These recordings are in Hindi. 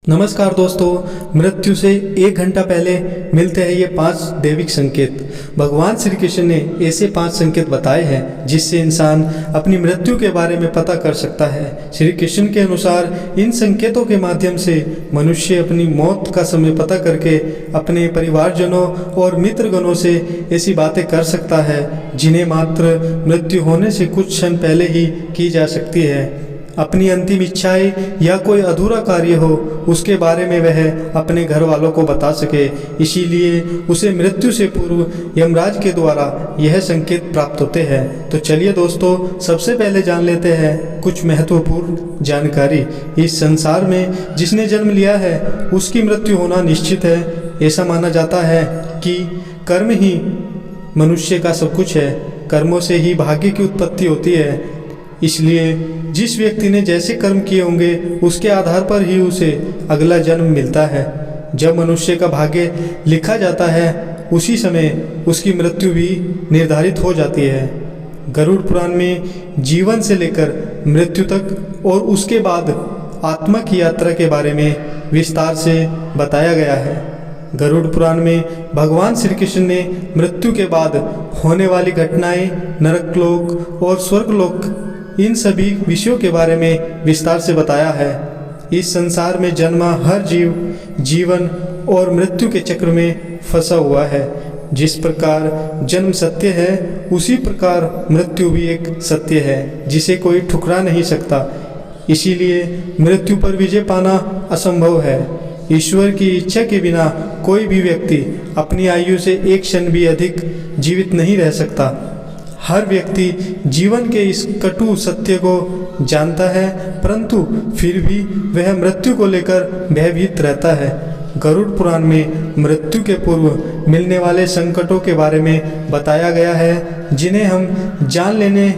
नमस्कार दोस्तों, मृत्यु से 1 घंटा पहले मिलते हैं ये 5 दैविक संकेत। भगवान श्री कृष्ण ने ऐसे 5 संकेत बताए हैं जिससे इंसान अपनी मृत्यु के बारे में पता कर सकता है। श्री कृष्ण के अनुसार इन संकेतों के माध्यम से मनुष्य अपनी मौत का समय पता करके अपने परिवारजनों और मित्रगणों से ऐसी बातें कर सकता है जिन्हें मात्र मृत्यु होने से कुछ क्षण पहले ही की जा सकती है। अपनी अंतिम इच्छाएं या कोई अधूरा कार्य हो उसके बारे में वह अपने घर वालों को बता सके, इसीलिए उसे मृत्यु से पूर्व यमराज के द्वारा यह संकेत प्राप्त होते हैं। तो चलिए दोस्तों, सबसे पहले जान लेते हैं कुछ महत्वपूर्ण जानकारी। इस संसार में जिसने जन्म लिया है उसकी मृत्यु होना निश्चित है। ऐसा माना जाता है कि कर्म ही मनुष्य का सब कुछ है। कर्मों से ही भाग्य की उत्पत्ति होती है, इसलिए जिस व्यक्ति ने जैसे कर्म किए होंगे उसके आधार पर ही उसे अगला जन्म मिलता है। जब मनुष्य का भाग्य लिखा जाता है उसी समय उसकी मृत्यु भी निर्धारित हो जाती है। गरुड़ पुराण में जीवन से लेकर मृत्यु तक और उसके बाद आत्मा की यात्रा के बारे में विस्तार से बताया गया है। गरुड़ पुराण में भगवान श्री कृष्ण ने मृत्यु के बाद होने वाली घटनाएं, नरकलोक और स्वर्गलोक, इन सभी विषयों के बारे में विस्तार से बताया है। इस संसार में जन्मा हर जीव जीवन और मृत्यु के चक्र में फंसा हुआ है। जिस प्रकार जन्म सत्य है उसी प्रकार मृत्यु भी एक सत्य है जिसे कोई ठुकरा नहीं सकता। इसीलिए मृत्यु पर विजय पाना असंभव है। ईश्वर की इच्छा के बिना कोई भी व्यक्ति अपनी आयु से एक क्षण भी अधिक जीवित नहीं रह सकता। हर व्यक्ति जीवन के इस कटु सत्य को जानता है, परंतु फिर भी वह मृत्यु को लेकर भयभीत रहता है। गरुड़ पुराण में मृत्यु के पूर्व मिलने वाले संकटों के बारे में बताया गया है, जिन्हें हम जान लेने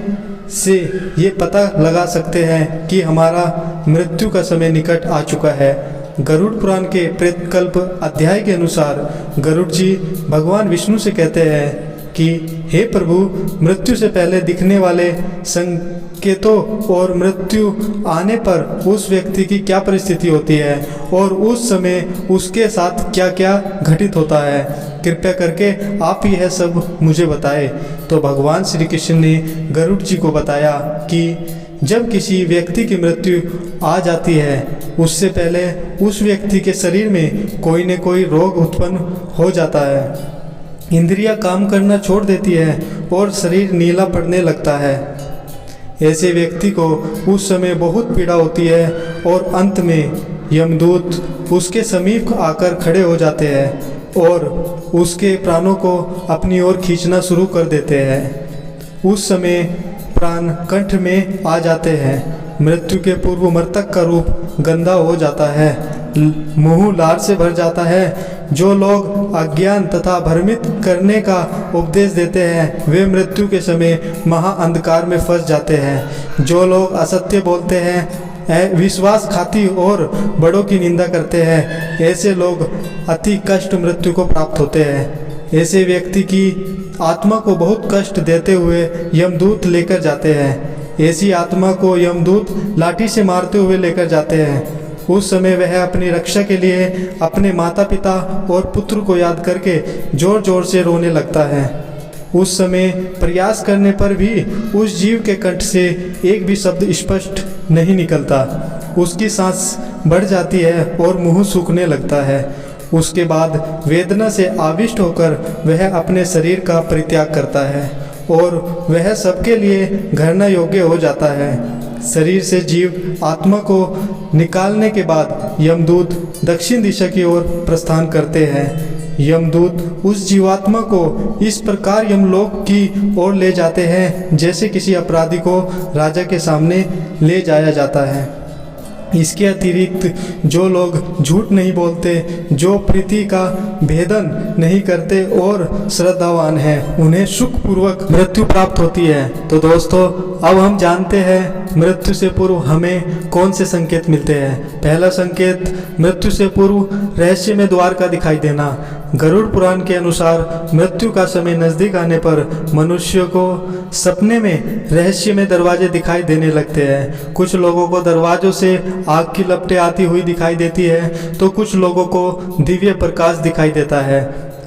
से ये पता लगा सकते हैं कि हमारा मृत्यु का समय निकट आ चुका है। गरुड़ पुराण के प्रेतकल्प अध्याय के अनुसार गरुड़ जी भगवान विष्णु से कहते हैं कि हे प्रभु, मृत्यु से पहले दिखने वाले संकेतों और मृत्यु आने पर उस व्यक्ति की क्या परिस्थिति होती है और उस समय उसके साथ क्या क्या घटित होता है, कृपया करके आप यह सब मुझे बताएं। तो भगवान श्री कृष्ण ने गरुड़ जी को बताया कि जब किसी व्यक्ति की मृत्यु आ जाती है उससे पहले उस व्यक्ति के शरीर में कोई न कोई रोग उत्पन्न हो जाता है। इंद्रियां काम करना छोड़ देती है और शरीर नीला पड़ने लगता है। ऐसे व्यक्ति को उस समय बहुत पीड़ा होती है और अंत में यमदूत उसके समीप आकर खड़े हो जाते हैं और उसके प्राणों को अपनी ओर खींचना शुरू कर देते हैं। उस समय प्राण कंठ में आ जाते हैं। मृत्यु के पूर्व मृतक का रूप गंदा हो जाता है, मुंह लार से भर जाता है। जो लोग अज्ञान तथा भ्रमित करने का उपदेश देते हैं वे मृत्यु के समय महा अंधकार में फंस जाते हैं। जो लोग असत्य बोलते हैं, विश्वासघाती और बड़ों की निंदा करते हैं, ऐसे लोग अति कष्ट मृत्यु को प्राप्त होते हैं। ऐसे व्यक्ति की आत्मा को बहुत कष्ट देते हुए यमदूत लेकर जाते हैं। ऐसी आत्मा को यमदूत लाठी से मारते हुए लेकर जाते हैं। उस समय वह अपनी रक्षा के लिए अपने माता पिता और पुत्र को याद करके जोर जोर से रोने लगता है। उस समय प्रयास करने पर भी उस जीव के कंठ से एक भी शब्द स्पष्ट नहीं निकलता। उसकी सांस बढ़ जाती है और मुंह सूखने लगता है। उसके बाद वेदना से आविष्ट होकर वह अपने शरीर का परित्याग करता है और वह सबके लिए घरना योग्य हो जाता है। शरीर से जीव आत्मा को निकालने के बाद यमदूत दक्षिण दिशा की ओर प्रस्थान करते हैं। यमदूत उस जीवात्मा को इस प्रकार यमलोक की ओर ले जाते हैं जैसे किसी अपराधी को राजा के सामने ले जाया जाता है। इसके अतिरिक्त जो लोग झूठ नहीं बोलते, जो प्रीति का भेदन नहीं करते और श्रद्धावान हैं, उन्हें सुखपूर्वक मृत्यु प्राप्त होती है। तो दोस्तों, अब हम जानते हैं मृत्यु से पूर्व हमें कौन से संकेत मिलते हैं। पहला संकेत, मृत्यु से पूर्व रहस्य में द्वार का दिखाई देना। गरुड़ पुराण के अनुसार मृत्यु का समय नजदीक आने पर मनुष्य को सपने में रहस्यमय दरवाजे दिखाई देने लगते हैं। कुछ लोगों को दरवाजों से आग की लपटें आती हुई दिखाई देती है तो कुछ लोगों को दिव्य प्रकाश दिखाई देता है।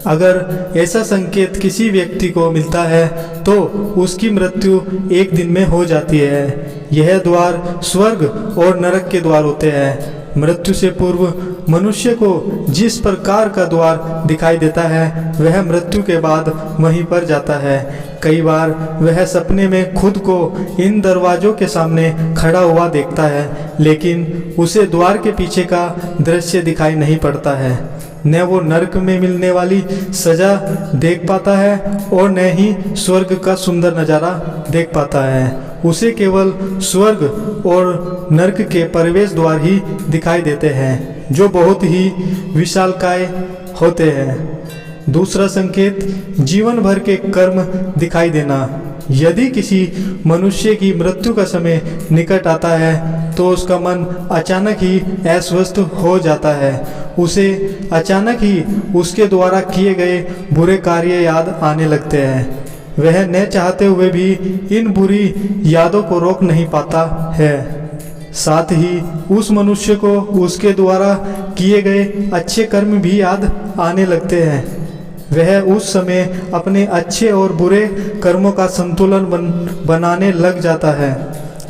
अगर ऐसा संकेत किसी व्यक्ति को मिलता है तो उसकी मृत्यु एक दिन में हो जाती है। यह द्वार स्वर्ग और नरक के द्वार होते हैं। मृत्यु से पूर्व मनुष्य को जिस प्रकार का द्वार दिखाई देता है वह मृत्यु के बाद वहीं पर जाता है। कई बार वह सपने में खुद को इन दरवाजों के सामने खड़ा हुआ देखता है, लेकिन उसे द्वार के पीछे का दृश्य दिखाई नहीं पड़ता है। न वो नरक में मिलने वाली सजा देख पाता है और न ही स्वर्ग का सुंदर नज़ारा देख पाता है। उसे केवल स्वर्ग और नरक के प्रवेश द्वार ही दिखाई देते हैं जो बहुत ही विशालकाय होते हैं। दूसरा संकेत जीवन भर के कर्म दिखाई देना। यदि किसी मनुष्य की मृत्यु का समय निकट आता है तो उसका मन अचानक ही अस्वस्थ हो जाता है। उसे अचानक ही उसके द्वारा किए गए बुरे कार्य याद आने लगते हैं। वह न चाहते हुए भी इन बुरी यादों को रोक नहीं पाता है। साथ ही उस मनुष्य को उसके द्वारा किए गए अच्छे कर्म भी याद आने लगते हैं। वह उस समय अपने अच्छे और बुरे कर्मों का संतुलन बनाने लग जाता है,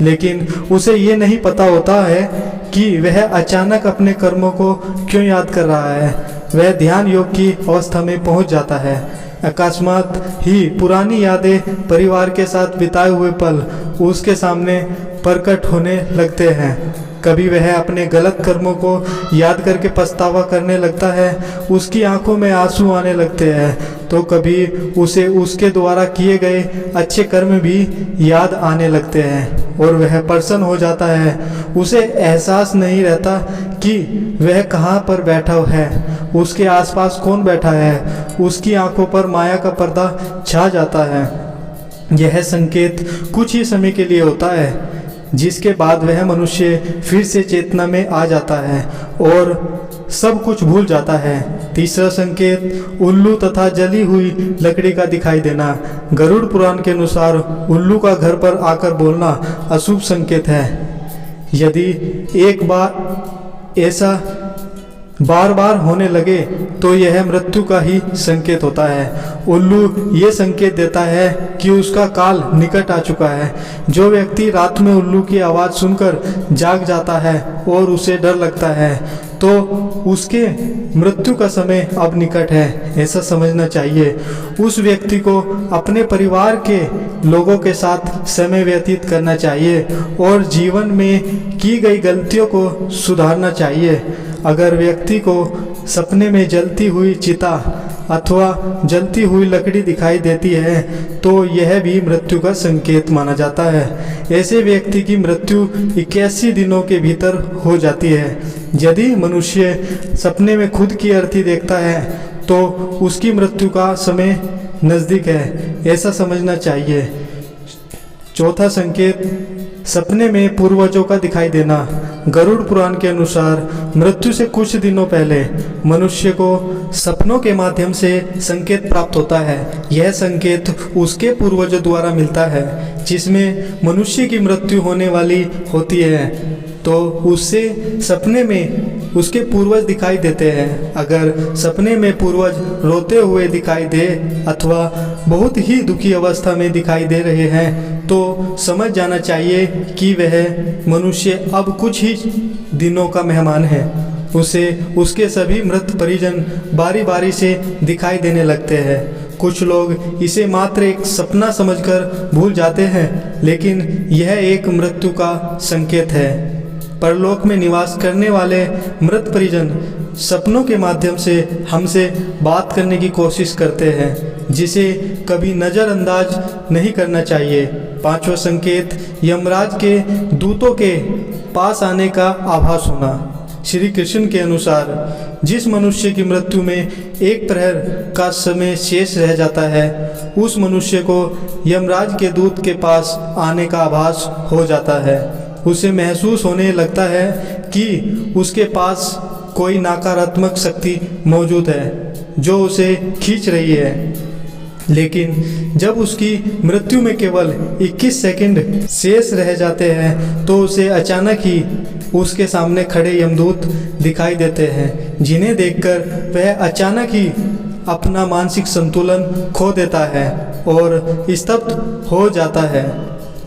लेकिन उसे ये नहीं पता होता है कि वह अचानक अपने कर्मों को क्यों याद कर रहा है। वह ध्यान योग की अवस्था में पहुंच जाता है। अकस्मात ही पुरानी यादें, परिवार के साथ बिताए हुए पल उसके सामने प्रकट होने लगते हैं। कभी वह अपने गलत कर्मों को याद करके पछतावा करने लगता है, उसकी आंखों में आंसू आने लगते हैं। तो कभी उसे उसके द्वारा किए गए अच्छे कर्म भी याद आने लगते हैं और वह प्रसन्न हो जाता है। उसे एहसास नहीं रहता कि वह कहाँ पर बैठा है, उसके आसपास कौन बैठा है। उसकी आंखों पर माया का पर्दा छा जाता है। यह संकेत कुछ ही समय के लिए होता है, जिसके बाद वह मनुष्य फिर से चेतना में आ जाता है और सब कुछ भूल जाता है। तीसरा संकेत उल्लू तथा जली हुई लकड़ी का दिखाई देना। गरुड़ पुराण के अनुसार उल्लू का घर पर आकर बोलना अशुभ संकेत है। यदि एक बार ऐसा बार बार होने लगे तो यह मृत्यु का ही संकेत होता है। उल्लू ये संकेत देता है कि उसका काल निकट आ चुका है। जो व्यक्ति रात में उल्लू की आवाज़ सुनकर जाग जाता है और उसे डर लगता है तो उसके मृत्यु का समय अब निकट है, ऐसा समझना चाहिए। उस व्यक्ति को अपने परिवार के लोगों के साथ समय व्यतीत करना चाहिए और जीवन में की गई गलतियों को सुधारना चाहिए। अगर व्यक्ति को सपने में जलती हुई चिता अथवा जलती हुई लकड़ी दिखाई देती है तो यह भी मृत्यु का संकेत माना जाता है। ऐसे व्यक्ति की मृत्यु 81 दिनों के भीतर हो जाती है। यदि मनुष्य सपने में खुद की अर्थी देखता है तो उसकी मृत्यु का समय नज़दीक है, ऐसा समझना चाहिए। चौथा संकेत सपने में पूर्वजों का दिखाई देना। गरुड़ पुराण के अनुसार मृत्यु से कुछ दिनों पहले मनुष्य को सपनों के माध्यम से संकेत प्राप्त होता है। यह संकेत उसके पूर्वजों द्वारा मिलता है जिसमें मनुष्य की मृत्यु होने वाली होती है तो उससे सपने में उसके पूर्वज दिखाई देते हैं। अगर सपने में पूर्वज रोते हुए दिखाई दे अथवा बहुत ही दुखी अवस्था में दिखाई दे रहे हैं तो समझ जाना चाहिए कि वह मनुष्य अब कुछ ही दिनों का मेहमान है। उसे उसके सभी मृत परिजन बारी बारी से दिखाई देने लगते हैं। कुछ लोग इसे मात्र एक सपना समझकर भूल जाते हैं, लेकिन यह एक मृत्यु का संकेत है। परलोक में निवास करने वाले मृत परिजन सपनों के माध्यम से हमसे बात करने की कोशिश करते हैं, जिसे कभी नज़रअंदाज नहीं करना चाहिए। पांचवा संकेत यमराज के दूतों के पास आने का आभास होना। श्री कृष्ण के अनुसार जिस मनुष्य की मृत्यु में एक प्रहर का समय शेष रह जाता है उस मनुष्य को यमराज के दूत के पास आने का आभास हो जाता है। उसे महसूस होने लगता है कि उसके पास कोई नकारात्मक शक्ति मौजूद है। जो उसे खींच रही है। लेकिन जब उसकी मृत्यु में केवल 21 सेकंड शेष रह जाते हैं तो उसे अचानक ही उसके सामने खड़े यमदूत दिखाई देते हैं, जिन्हें देखकर वह अचानक ही अपना मानसिक संतुलन खो देता है और स्तब्ध हो जाता है।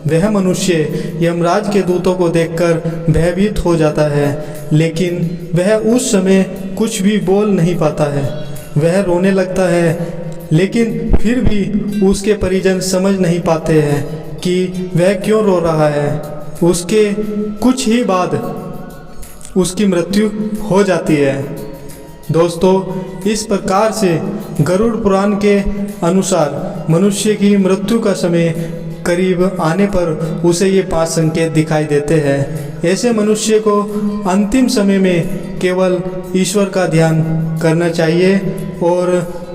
वह मनुष्य यमराज के दूतों को देखकर भयभीत हो जाता है, लेकिन वह उस समय कुछ भी बोल नहीं पाता है। वह रोने लगता है, लेकिन फिर भी उसके परिजन समझ नहीं पाते हैं कि वह क्यों रो रहा है। उसके कुछ ही बाद उसकी मृत्यु हो जाती है। दोस्तों, इस प्रकार से गरुड़ पुराण के अनुसार मनुष्य की मृत्यु का समय करीब आने पर उसे ये 5 संकेत दिखाई देते हैं। ऐसे मनुष्य को अंतिम समय में केवल ईश्वर का ध्यान करना चाहिए और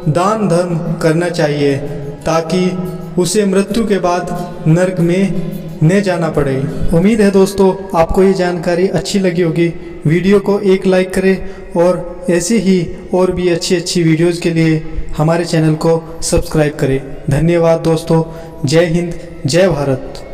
दान धर्म करना चाहिए, ताकि उसे मृत्यु के बाद नरक में न जाना पड़े। उम्मीद है दोस्तों आपको ये जानकारी अच्छी लगी होगी। वीडियो को एक लाइक करें और ऐसे ही और भी अच्छी वीडियोज़ के लिए हमारे चैनल को सब्सक्राइब करें। धन्यवाद दोस्तों। जय हिंद, जय भारत।